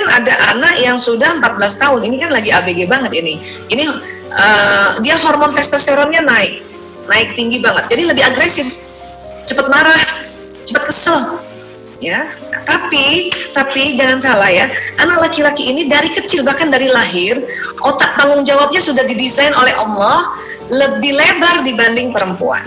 ada anak yang sudah 14 tahun, ini kan lagi ABG banget ini. Ini dia hormon testosteronnya naik tinggi banget, jadi lebih agresif, cepat marah, cepat kesel, ya. Tapi jangan salah ya, anak laki-laki ini dari kecil, bahkan dari lahir, otak tanggung jawabnya sudah didesain oleh Allah lebih lebar dibanding perempuan.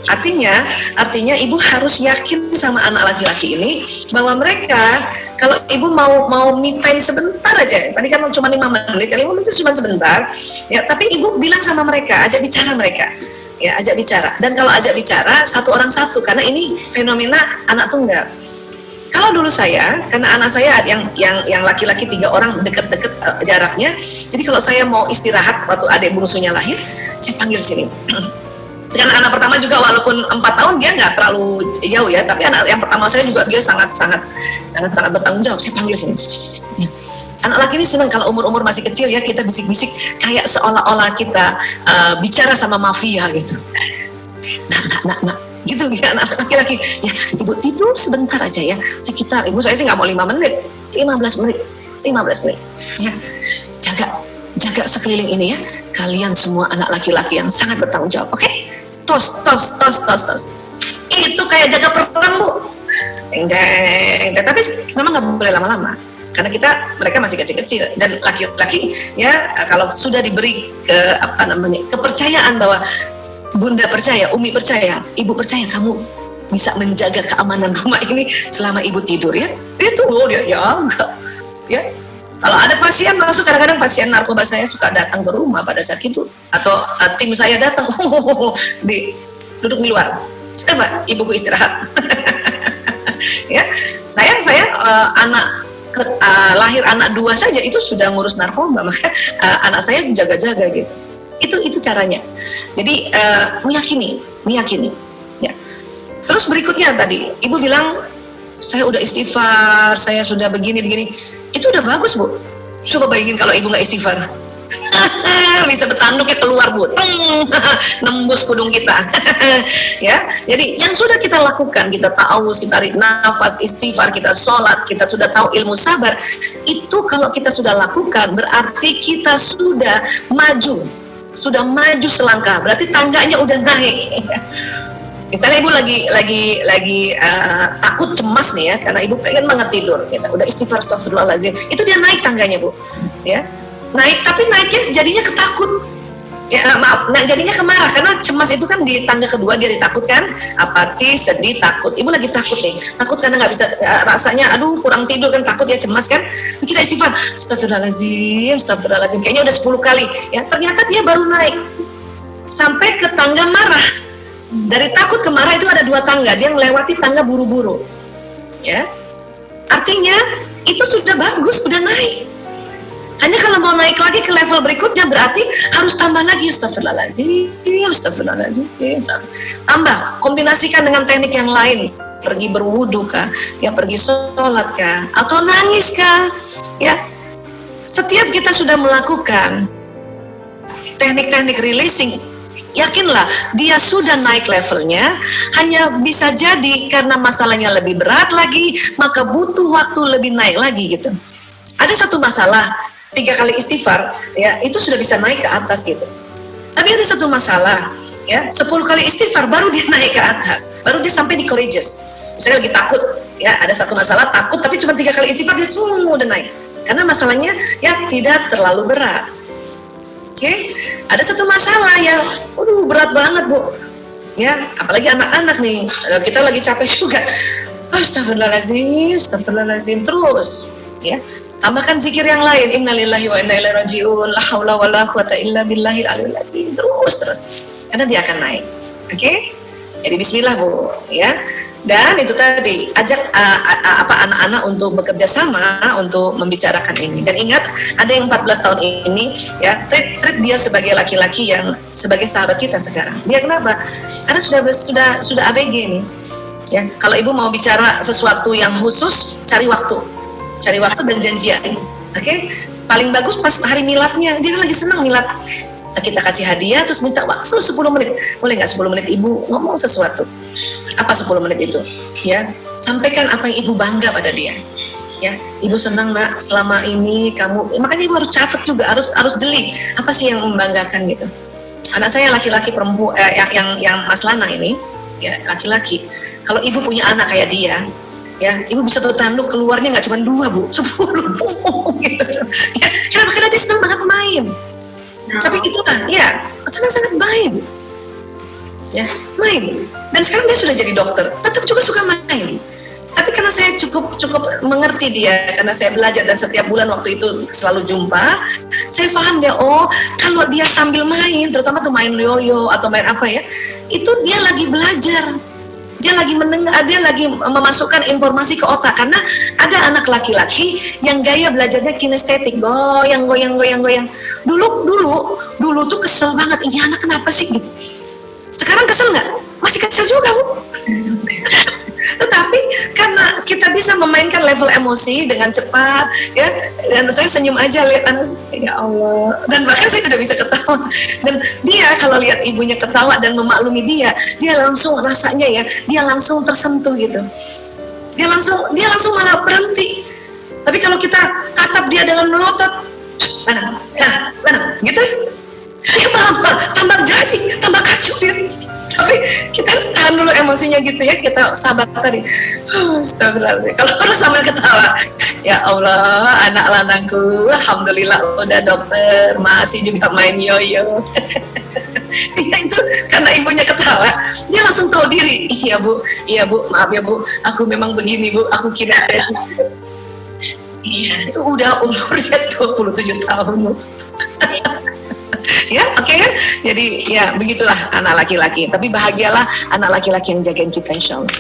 Artinya ibu harus yakin sama anak laki-laki ini bahwa mereka, kalau ibu mau me time sebentar aja, tadi kan cuma 5 menit, 5 menit itu cuma sebentar, ya. Tapi ibu bilang sama mereka, ajak bicara mereka, ya, ajak bicara. Dan kalau ajak bicara satu orang satu, karena ini fenomena anak tunggal. Kalau dulu saya, karena anak saya yang laki-laki 3 orang deket-deket jaraknya, jadi kalau saya mau istirahat waktu adik bungsunya lahir, saya panggil sini. Karena anak pertama juga walaupun 4 tahun dia nggak terlalu jauh ya, tapi anak yang pertama saya juga dia sangat bertanggung jawab. Saya panggil sini. Anak laki ini senang kalau umur masih kecil ya, kita bisik-bisik kayak seolah-olah kita bicara sama mafia gitu. Nah, gitu ya, anak laki-laki. Ya, ibu tidur sebentar aja ya. Sekitar, ibu saya sih nggak mau 5 menit, 15 menit. Ya, jaga sekeliling ini ya. Kalian semua anak laki-laki yang sangat bertanggung jawab, oke? Tos. Itu kayak jaga perang, Bu. Deng. Tapi memang nggak boleh lama-lama. Karena mereka masih kecil-kecil, dan laki-laki ya kalau sudah diberi kepercayaan bahwa Bunda percaya, Umi percaya, Ibu percaya kamu bisa menjaga keamanan rumah ini selama Ibu tidur ya. Itu dia jaga. Ya. Kalau ada pasien masuk, kadang-kadang pasien narkoba saya suka datang ke rumah pada saat itu, atau tim saya datang, duduk di luar. Coba ibuku istirahat. Ya, saya lahir anak 2 saja itu sudah ngurus narkoba, maka anak saya jaga-jaga gitu. Itu caranya. Jadi meyakini. Ya. Terus berikutnya tadi, ibu bilang saya udah istighfar, saya sudah begini. Itu udah bagus, Bu. Coba bayangin kalau ibu nggak istighfar. Bisa bertanduknya keluar, Bu. Nembus kudung kita. Ya. Jadi yang sudah kita lakukan, kita ta'awuz, kita tarik nafas, istighfar, kita sholat, kita sudah tahu ilmu sabar. Itu kalau kita sudah lakukan, berarti kita sudah maju selangkah. Berarti tangganya udah naik. Misalnya ibu lagi takut, cemas nih ya, karena ibu pengen banget tidur, gitu. Udah istighfar, astagfirullahaladzim, itu dia naik tangganya, Bu, ya, naik, tapi naiknya jadinya ketakut, ya, jadinya kemarah, karena cemas itu kan di tangga kedua dia ditakutkan, apati, sedih, takut. Ibu lagi takut nih, takut karena nggak bisa, rasanya, aduh kurang tidur kan, takut ya, cemas kan, kita istighfar, astagfirullahaladzim, kayaknya udah 10 kali, ya, ternyata dia baru naik sampai ke tangga marah. Dari takut ke marah itu ada 2 tangga, dia melewati tangga buru-buru, ya. Artinya itu sudah bagus, sudah naik. Hanya kalau mau naik lagi ke level berikutnya berarti harus tambah lagi, astagfirullahaladzim. Tambah, kombinasikan dengan teknik yang lain. Pergi berwudu kah, ya, pergi sholat kah, atau nangis kah, ya. Setiap kita sudah melakukan teknik-teknik releasing, yakinlah dia sudah naik levelnya. Hanya bisa jadi karena masalahnya lebih berat lagi, maka butuh waktu lebih naik lagi gitu. Ada satu masalah 3 kali istighfar, ya, itu sudah bisa naik ke atas gitu. Tapi ada satu masalah, ya, 10 kali istighfar baru dia naik ke atas, baru dia sampai di courageous. Misalnya lagi takut, ya, ada satu masalah takut, tapi cuma 3 kali istighfar dia udah naik, karena masalahnya ya tidak terlalu berat. Oke, ada satu masalah yang, berat banget, Bu. Ya, apalagi anak-anak nih, kita lagi capek juga. Astagfirullahaladzim, terus, ya. Tambahkan zikir yang lain, innalillahi wa inna ilaihi raji'un, la haula wala quwata illa billahil aliyil azim. Terus, karena dia akan naik. Oke? Jadi bismillah, Bu, ya. Dan itu tadi, ajak anak-anak untuk bekerja sama untuk membicarakan ini. Dan ingat, ada yang 14 tahun ini, ya, treat dia sebagai laki-laki yang sebagai sahabat kita sekarang. Dia kenapa? Karena sudah ABG nih. Ya, kalau ibu mau bicara sesuatu yang khusus, cari waktu dan janjian. Oke? Paling bagus pas hari miladnya, dia kan lagi senang milad. Kita kasih hadiah, terus minta waktu 10 menit. Boleh nggak 10 menit ibu ngomong sesuatu? Apa 10 menit itu? Ya, sampaikan apa yang ibu bangga pada dia. Ya, ibu senang nak selama ini kamu, makanya ibu harus catat juga, harus jeli apa sih yang membanggakan gitu. Anak saya laki-laki perempuan, yang Mas Lana ini, ya laki-laki. Kalau ibu punya anak kayak dia, ya ibu bisa bertanduk keluarnya nggak cuma 2 bu, 10 gitu. Ya, kenapa? Karena dia senang banget main. Tapi itulah, ya sangat main. Ya, main. Dan sekarang dia sudah jadi dokter, tetap juga suka main. Tapi karena saya cukup mengerti dia, karena saya belajar dan setiap bulan waktu itu selalu jumpa, saya paham dia, oh kalau dia sambil main, terutama tuh main yoyo atau main apa ya, itu dia lagi belajar, dia lagi mendengar, dia lagi memasukkan informasi ke otak. Karena ada anak laki-laki yang gaya belajarnya kinestetik, goyang. Dulu tuh kesel banget, ini anak kenapa sih gitu. Sekarang kesel nggak? Masih kesel juga bu. Tetapi karena kita bisa memainkan level emosi dengan cepat, ya, dan saya senyum aja lihat anak, ya Allah, dan bahkan saya tidak bisa ketawa. Dan dia kalau lihat ibunya ketawa dan memaklumi dia langsung rasanya ya, dia langsung tersentuh gitu. Dia langsung malah berhenti. Tapi kalau kita tatap dia dengan melotot, mana, gitu, dia malah tambah tambah kacau dia. Tapi kita tahan dulu emosinya gitu ya, kita sabar tadi. Astagfirullahaladzim. Kalau terus sambil ketawa, ya Allah, anak lanangku, alhamdulillah udah dokter, masih juga main yoyo. Dia itu karena ibunya ketawa, dia langsung tahu diri. Iya bu, maaf ya bu, aku memang begini bu, aku kira iya, itu udah umurnya 27 tahun bu. Ya, oke ya. Jadi ya begitulah anak laki-laki. Tapi bahagialah anak laki-laki yang jagain kita, insya Allah.